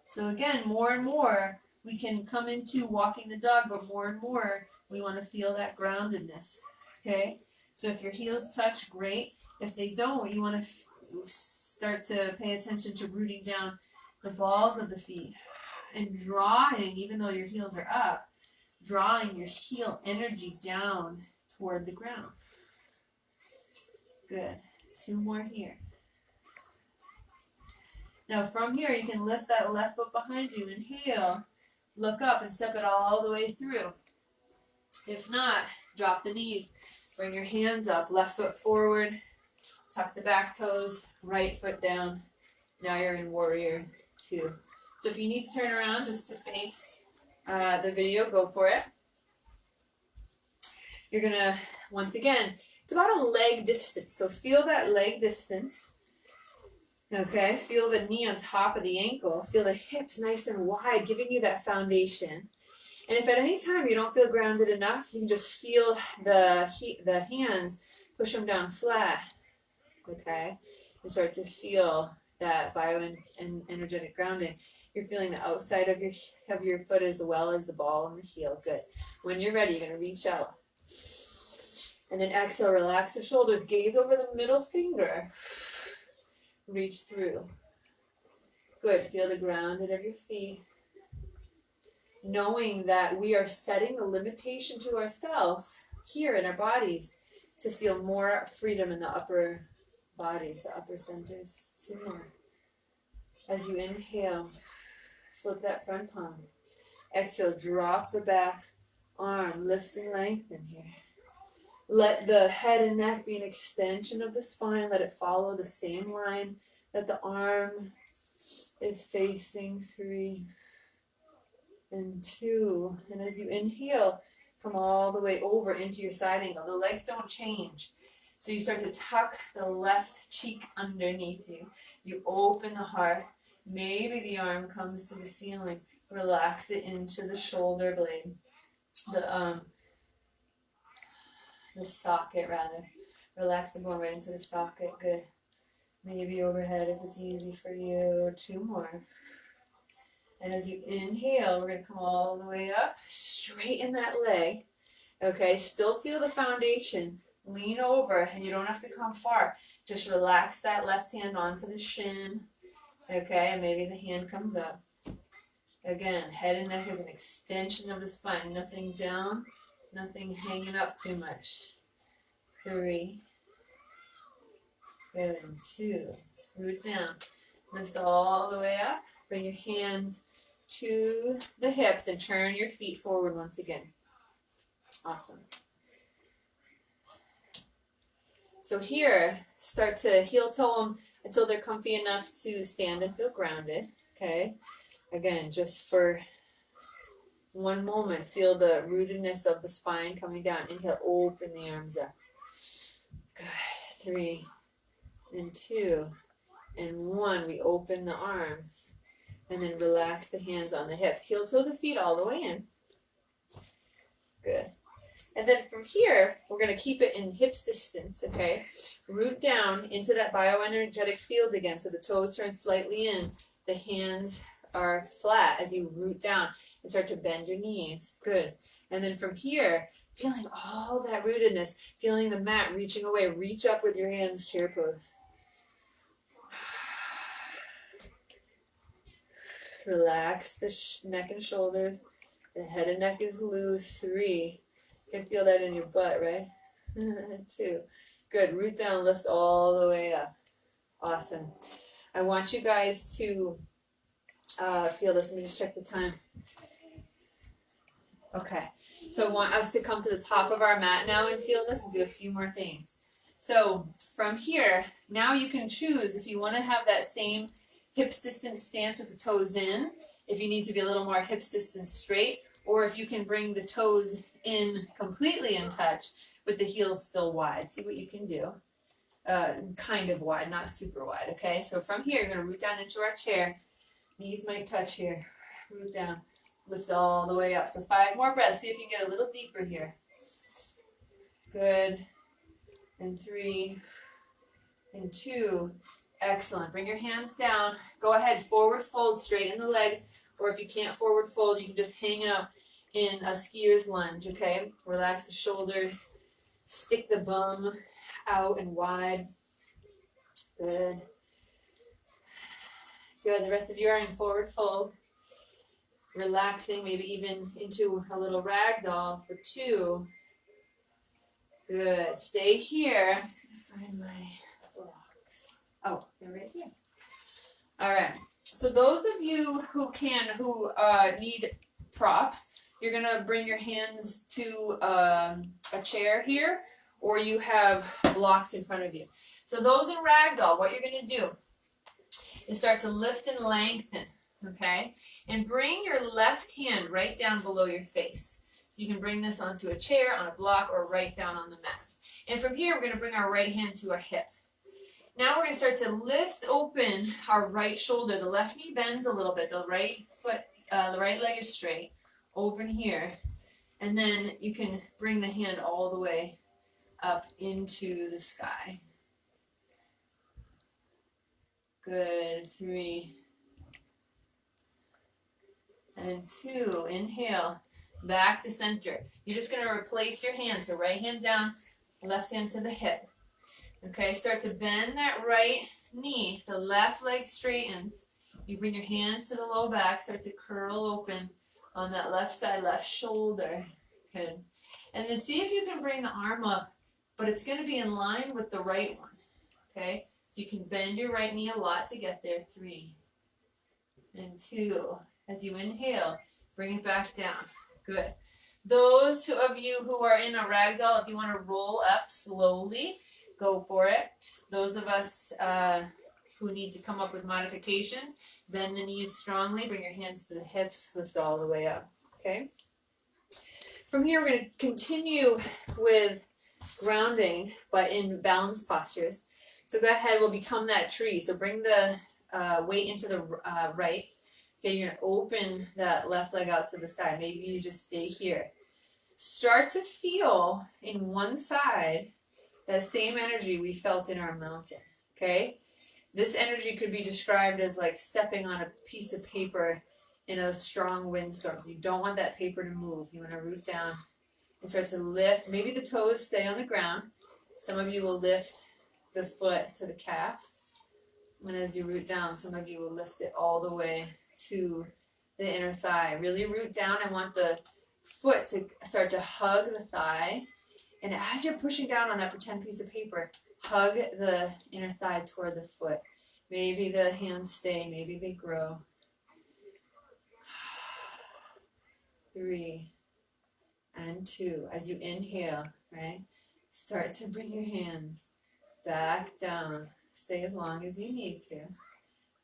So again, more and more, we can come into walking the dog, but more and more, we want to feel that groundedness, okay? So if your heels touch, great. If they don't, you want to start to pay attention to rooting down the balls of the feet and drawing, even though your heels are up, drawing your heel energy down toward the ground. Good. 2 more here. Now from here, you can lift that left foot behind you. Inhale. Look up and step it all the way through. If not, drop the knees. Bring your hands up. Left foot forward. Tuck the back toes. Right foot down. Now you're in warrior 2. So if you need to turn around just to face the video, go for it. You're going to, once again, it's about a leg distance. So feel that leg distance. Okay, feel the knee on top of the ankle. Feel the hips nice and wide, giving you that foundation. And if at any time you don't feel grounded enough, you can just feel the hands, push them down flat. Okay, and start to feel that bio and energetic grounding. You're feeling the outside of your foot as well as the ball and the heel. Good. When you're ready, you're going to reach out. And then exhale, relax the shoulders. Gaze over the middle finger. Reach through. Good. Feel the grounded of your feet. Knowing that we are setting a limitation to ourselves here in our bodies to feel more freedom in the upper bodies, the upper centers. 2 more. As you inhale, flip that front palm. Exhale, drop the back arm. Lift and lengthen here. Let the head and neck be an extension of the spine. Let it follow the same line that the arm is facing. 3 and 2. And as you inhale, come all the way over into your side angle. The legs don't change. So you start to tuck the left cheek underneath you. You open the heart. Maybe the arm comes to the ceiling. Relax it into the shoulder blade. The socket rather. Relax the bone right into the socket. Good. Maybe overhead if it's easy for you. 2 more. And as you inhale, we're going to come all the way up. Straighten that leg. Okay, still feel the foundation. Lean over, and you don't have to come far. Just relax that left hand onto the shin. Okay, and maybe the hand comes up. Again, head and neck is an extension of the spine. Nothing down. Nothing hanging up too much. 3. Good. 2. Root down. Lift all the way up. Bring your hands to the hips and turn your feet forward once again. Awesome. So here, start to heel toe them until they're comfy enough to stand and feel grounded, okay? Again, just for one moment, feel the rootedness of the spine coming down. Inhale, open the arms up. Good. 3 and 2 and 1. We open the arms and then relax the hands on the hips. Heel toe the feet all the way in. Good. And then from here, we're going to keep it in hips distance, okay? Root down into that bioenergetic field again. So the toes turn slightly in. The hands are flat as you root down and start to bend your knees. Good. And then from here, feeling all that rootedness, feeling the mat reaching away. Reach up with your hands, chair pose. Relax the neck and shoulders. The head and neck is loose. 3. You can feel that in your butt, right? 2. Good. Root down, lift all the way up. Awesome. I want you guys to feel this. Let me just check the time. Okay. So I want us to come to the top of our mat now and feel this and do a few more things. So from here, now you can choose if you want to have that same hips distance stance with the toes in, if you need to be a little more hips distance straight, or if you can bring the toes in completely in touch with the heels still wide. See what you can do. Kind of wide, not super wide, okay? So from here, you're going to root down into our chair. Knees might touch here. Root down. Lift all the way up. So 5 more breaths. See if you get a little deeper here. Good. And 3. And 2. Excellent. Bring your hands down. Go ahead, forward fold, straighten the legs. Or if you can't forward fold, you can just hang out in a skier's lunge, okay? Relax the shoulders. Stick the bum out and wide. Good. Good. The rest of you are in forward fold. Relaxing, maybe even into a little ragdoll for 2. Good. Stay here. I'm just going to find my blocks. Oh, they're right here. All right. So those of you who need props, you're going to bring your hands to a chair here, or you have blocks in front of you. So those in ragdoll, what you're going to do is start to lift and lengthen, okay? And bring your left hand right down below your face. So you can bring this onto a chair, on a block, or right down on the mat. And from here, we're going to bring our right hand to our hip. Now we're going to start to lift open our right shoulder. The left knee bends a little bit. The right leg is straight. Open here. And then you can bring the hand all the way up into the sky. Good. 3. And 2. Inhale. Back to center. You're just going to replace your hands. So right hand down, left hand to the hip. Okay, start to bend that right knee. The left leg straightens. You bring your hand to the low back. Start to curl open on that left side, left shoulder. Good. And then see if you can bring the arm up, but it's going to be in line with the right one. Okay, so you can bend your right knee a lot to get there. 3 and 2. As you inhale, bring it back down. Good. Those of you who are in a ragdoll, if you want to roll up slowly, go for it. Those of us who need to come up with modifications, bend the knees strongly, bring your hands to the hips, lift all the way up. Okay? From here, we're going to continue with grounding, but in balance postures. So go ahead, we'll become that tree. So bring the weight into the right. Okay, you're going to open that left leg out to the side. Maybe you just stay here. Start to feel in one side that same energy we felt in our mountain, okay? This energy could be described as like stepping on a piece of paper in a strong windstorm. So you don't want that paper to move. You want to root down and start to lift. Maybe the toes stay on the ground. Some of you will lift the foot to the calf. And as you root down, some of you will lift it all the way to the inner thigh. Really root down. I want the foot to start to hug the thigh. And as you're pushing down on that pretend piece of paper, hug the inner thigh toward the foot. Maybe the hands stay, maybe they grow. 3 and 2. As you inhale, right, start to bring your hands back down. Stay as long as you need to.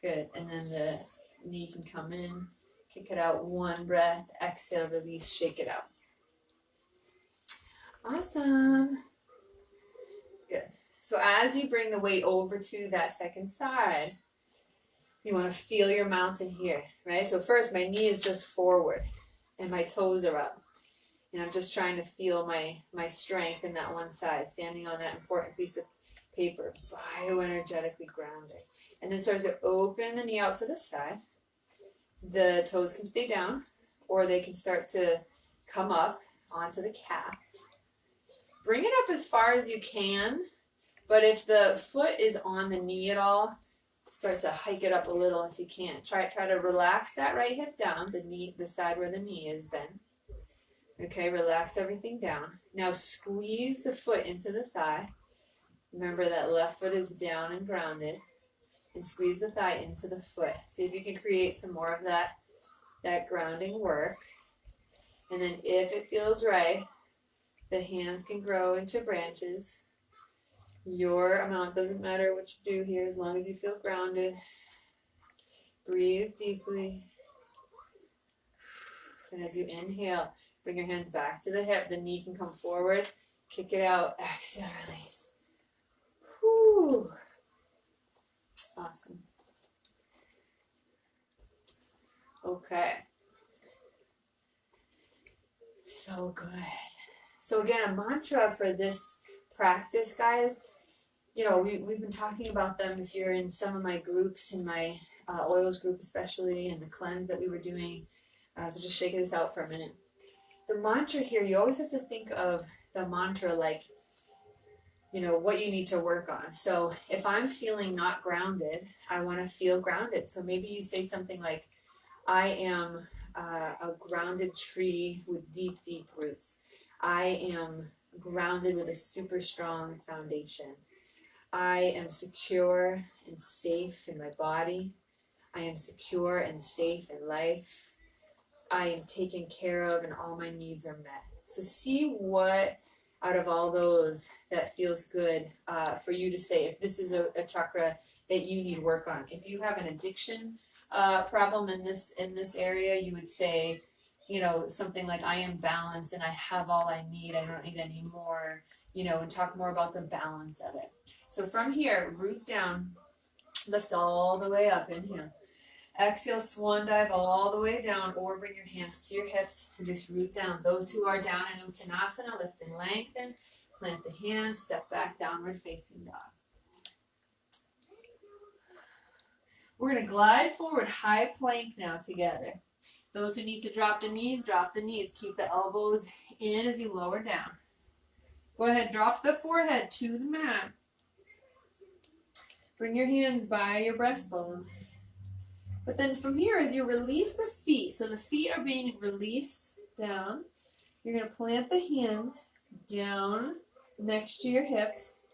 Good. And then the knee can come in, kick it out. One breath, exhale, release, shake it out. Awesome. Good. So as you bring the weight over to that second side, you want to feel your mountain here, right? So first, my knee is just forward and my toes are up. And I'm just trying to feel my strength in that one side, standing on that important piece of paper, bioenergetically grounding. And then start to open the knee out to the side. The toes can stay down, or they can start to come up onto the calf. Bring it up as far as you can, but if the foot is on the knee at all, start to hike it up a little if you can. Try to relax that right hip down, the side where the knee is bent. Okay, relax everything down. Now squeeze the foot into the thigh. Remember that left foot is down and grounded. And squeeze the thigh into the foot. See if you can create some more of that grounding work. And then if it feels right, the hands can grow into branches. Your amount doesn't matter what you do here as long as you feel grounded. Breathe deeply. And as you inhale, bring your hands back to the hip. The knee can come forward. Kick it out. Exhale, release. Whew. Awesome. Okay. So good. So again, a mantra for this practice, guys, you know, we've been talking about them if you're in some of my groups, in my oils group especially, and the cleanse that we were doing. So just shaking this out for a minute. The mantra here, you always have to think of the mantra like, you know, what you need to work on. So if I'm feeling not grounded, I want to feel grounded. So maybe you say something like, I am a grounded tree with deep, deep roots. I am grounded with a super strong foundation. I am secure and safe in my body. I am secure and safe in life. I am taken care of and all my needs are met. So see what out of all those that feels good for you to say, if this is a chakra that you need work on. If you have an addiction problem in this area, you would say, you know, something like, I am balanced and I have all I need. I don't need any more, you know, and talk more about the balance of it. So from here, root down, lift all the way up, inhale. Exhale, swan dive all the way down, or bring your hands to your hips and just root down. Those who are down in Uttanasana, lift and lengthen. Plant the hands, step back, downward facing dog. We're going to glide forward, high plank now together. Those who need to drop the knees, drop the knees. Keep the elbows in as you lower down. Go ahead, drop the forehead to the mat. Bring your hands by your breastbone. But then from here, as you release the feet, so the feet are being released down, you're going to plant the hands down next to your hips,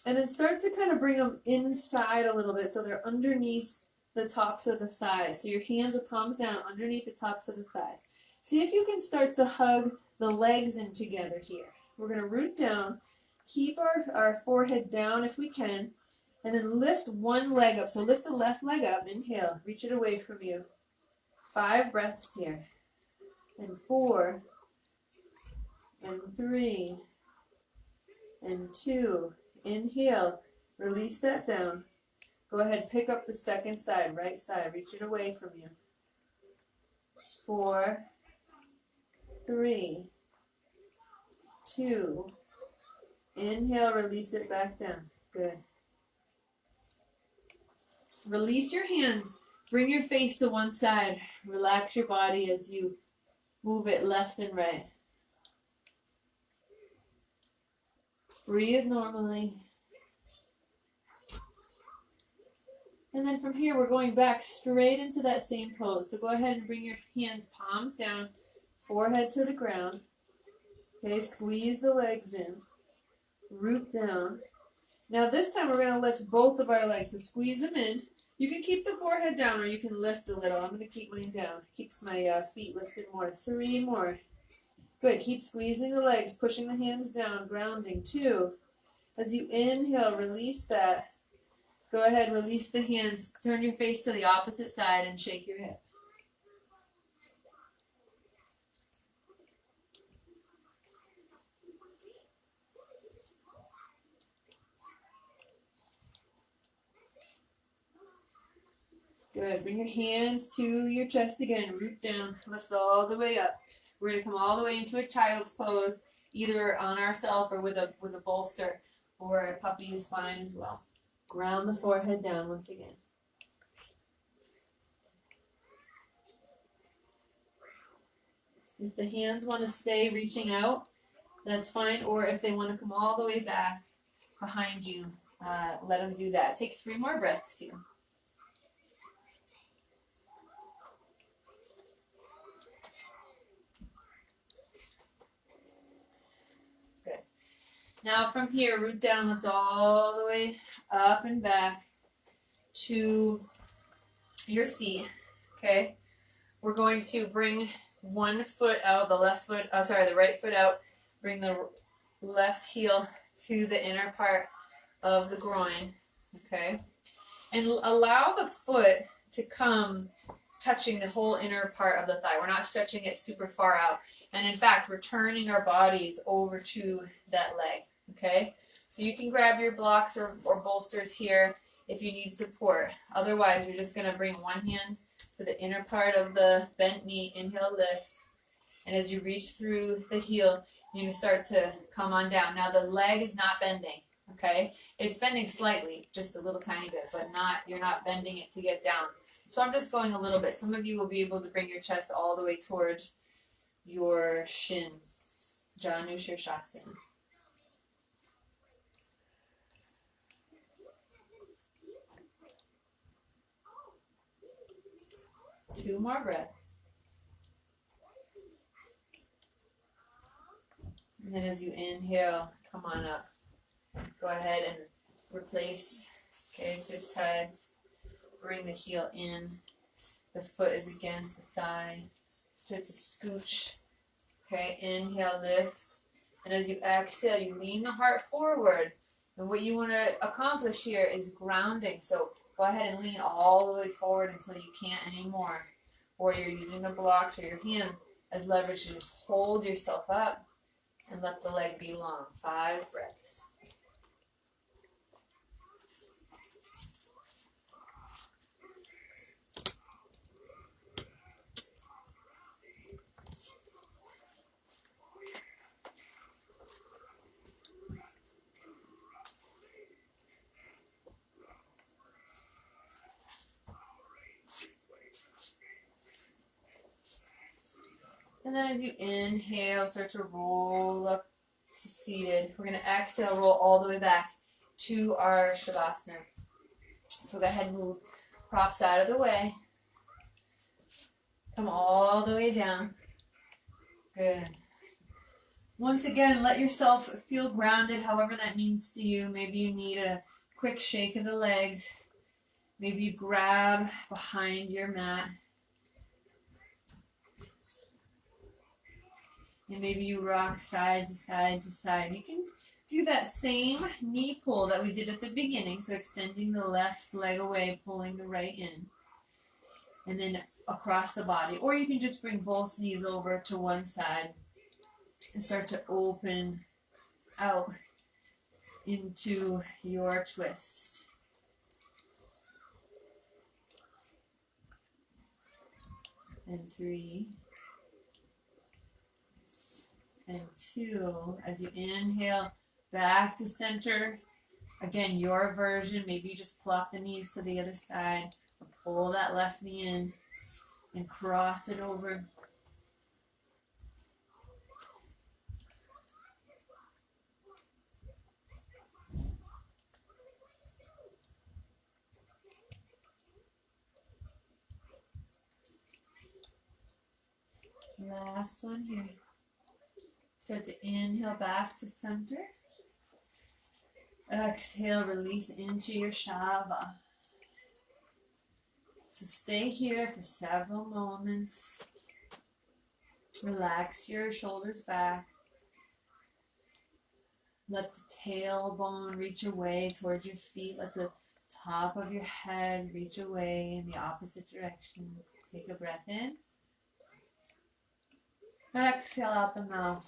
and then start to kind of bring them inside a little bit so they're underneath the tops of the thighs. So your hands are palms down underneath the tops of the thighs. See if you can start to hug the legs in together here. We're going to root down, keep our forehead down if we can, and then lift one leg up. So lift the left leg up. Inhale. Reach it away from you. 5 breaths here. And 4. And 3. And 2. Inhale. Release that down. Go ahead. Pick up the second side. Right side. Reach it away from you. 4. 3. 2. Inhale. Release it back down. Good. Release your hands. Bring your face to one side. Relax your body as you move it left and right. Breathe normally. And then from here, we're going back straight into that same pose. So go ahead and bring your hands, palms down, forehead to the ground. Okay, squeeze the legs in. Root down. Now this time we're going to lift both of our legs. So squeeze them in. You can keep the forehead down or you can lift a little. I'm going to keep mine down. Keeps my feet lifted more. 3 more. Good. Keep squeezing the legs, pushing the hands down, grounding. 2. As you inhale, release that. Go ahead, release the hands. Turn your face to the opposite side and shake your hips. Good. Bring your hands to your chest again. Root down. Lift all the way up. We're going to come all the way into a child's pose, either on ourselves or with a bolster, or a puppy is fine as well. Ground the forehead down once again. If the hands want to stay reaching out, that's fine. Or if they want to come all the way back behind you, let them do that. Take 3 more breaths here. Good. Now from here, root down, lift all the way up and back to your seat. Okay. We're going to bring one foot out, the right foot out. Bring the left heel to the inner part of the groin. Okay. And allow the foot to come touching the whole inner part of the thigh. We're not stretching it super far out. And in fact, we're turning our bodies over to that leg. Okay. So you can grab your blocks or bolsters here if you need support. Otherwise, you're just going to bring one hand to the inner part of the bent knee. Inhale, lift. And as you reach through the heel, you're going to start to come on down. Now, the leg is not bending, okay? It's bending slightly, just a little tiny bit, but you're not bending it to get down. So I'm just going a little bit. Some of you will be able to bring your chest all the way towards your shin. Janu Shirshasana. 2 more breaths. And then as you inhale, come on up. Go ahead and replace. Okay, switch sides. Bring the heel in. The foot is against the thigh. Start to scooch. Okay, inhale, lift. And as you exhale, you lean the heart forward. And what you want to accomplish here is grounding. So go ahead and lean all the way forward until you can't anymore. Or you're using the blocks or your hands as leverage to just hold yourself up and let the leg be long. 5 breaths. And then as you inhale, start to roll up to seated. We're going to exhale, roll all the way back to our Shavasana. So go ahead and move props out of the way. Come all the way down. Good. Once again, let yourself feel grounded, however that means to you. Maybe you need a quick shake of the legs. Maybe you grab behind your mat. And maybe you rock side to side to side. You can do that same knee pull that we did at the beginning. So extending the left leg away, pulling the right in. And then across the body. Or you can just bring both knees over to one side and start to open out into your twist. And 3. And 2, as you inhale, back to center. Again, your version. Maybe you just plop the knees to the other side. Or pull that left knee in and cross it over. Last one here. Start to inhale back to center. Exhale, release into your Shava. So stay here for several moments. Relax your shoulders back. Let the tailbone reach away towards your feet. Let the top of your head reach away in the opposite direction. Take a breath in. Exhale out the mouth.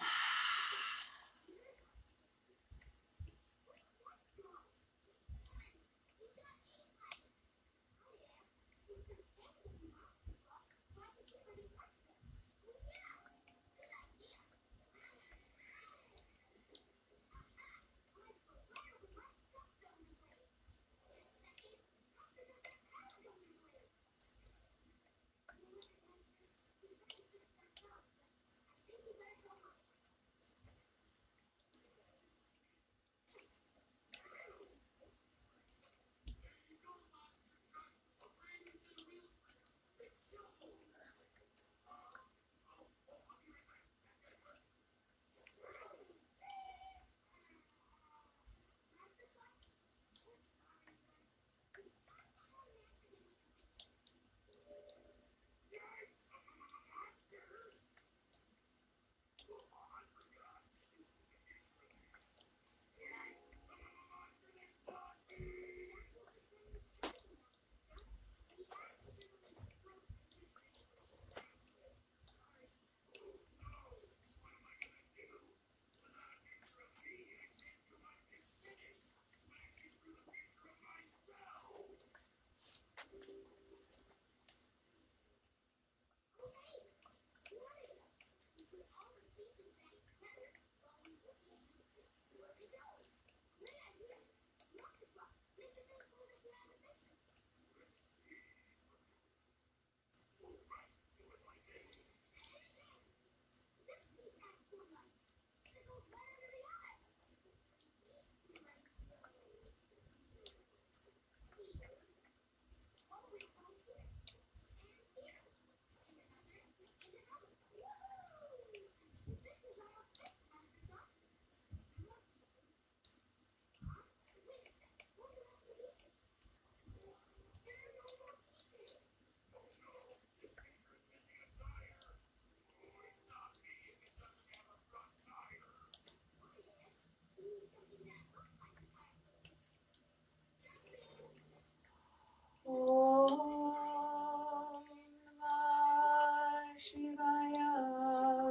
Om Namah Shivaya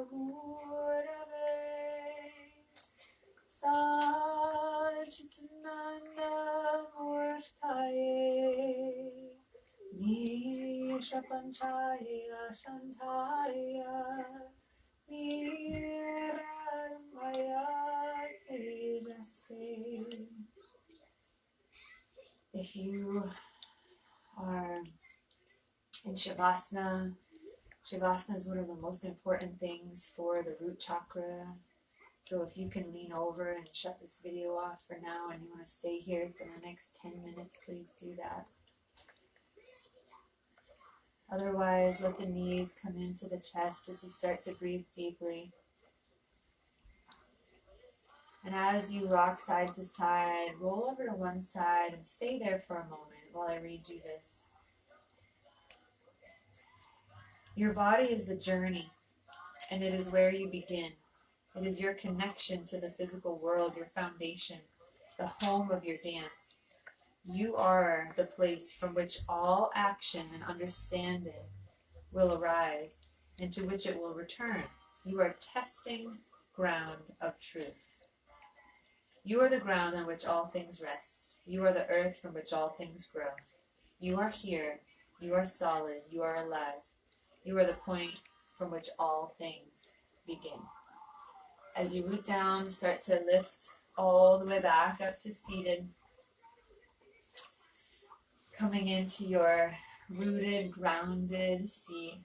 Gurave Satchitananda Murtaye Nishapanchaya Shantaya Nirambaya Tejase. If you are in Shavasana, Shavasana is one of the most important things for the root chakra. So if you can lean over and shut this video off for now and you want to stay here for the next 10 minutes, please do that. Otherwise, let the knees come into the chest as you start to breathe deeply. And as you rock side to side, roll over to one side and stay there for a moment while I read you this. Your body is the journey, and it is where you begin. It is your connection to the physical world, your foundation, the home of your dance. You are the place from which all action and understanding will arise, and to which it will return. You are testing ground of truth. You are the ground on which all things rest. You are the earth from which all things grow. You are here. You are solid. You are alive. You are the point from which all things begin. As you root down, start to lift all the way back up to seated. Coming into your rooted, grounded seat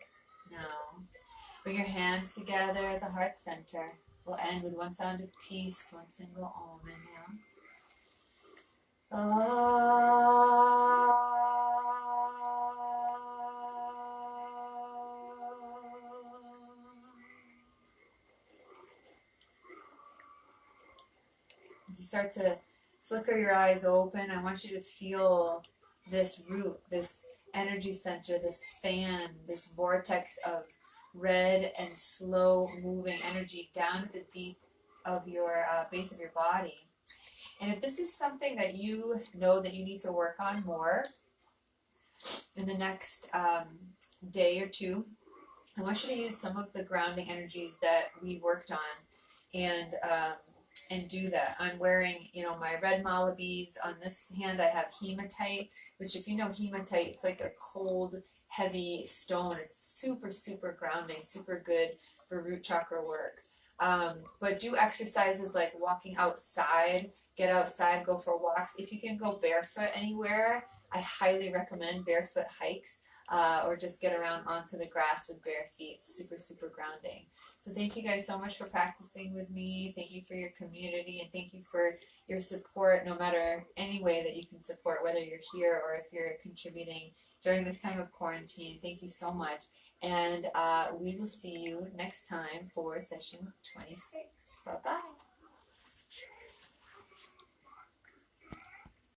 now. Bring your hands together at the heart center. We'll end with one sound of peace, one single Om. Inhale. As you start to flicker your eyes open, I want you to feel this root, this energy center, this fan, this vortex of red and slow moving energy down at the deep of your base of your body. And if this is something that you know that you need to work on more in the next day or two, I want you to use some of the grounding energies that we worked on and do that. I'm wearing, my red mala beads. On this hand, I have hematite, which if you know hematite, it's like a cold, heavy stone. It's super, super grounding, super good for root chakra work. But do exercises like walking outside, get outside, go for walks. If you can go barefoot anywhere, I highly recommend barefoot hikes. Or just get around onto the grass with bare feet. Super, super grounding. So thank you guys so much for practicing with me. Thank you for your community, and thank you for your support, no matter any way that you can support, whether you're here or if you're contributing during this time of quarantine. Thank you so much. And we will see you next time for session 26. Bye-bye.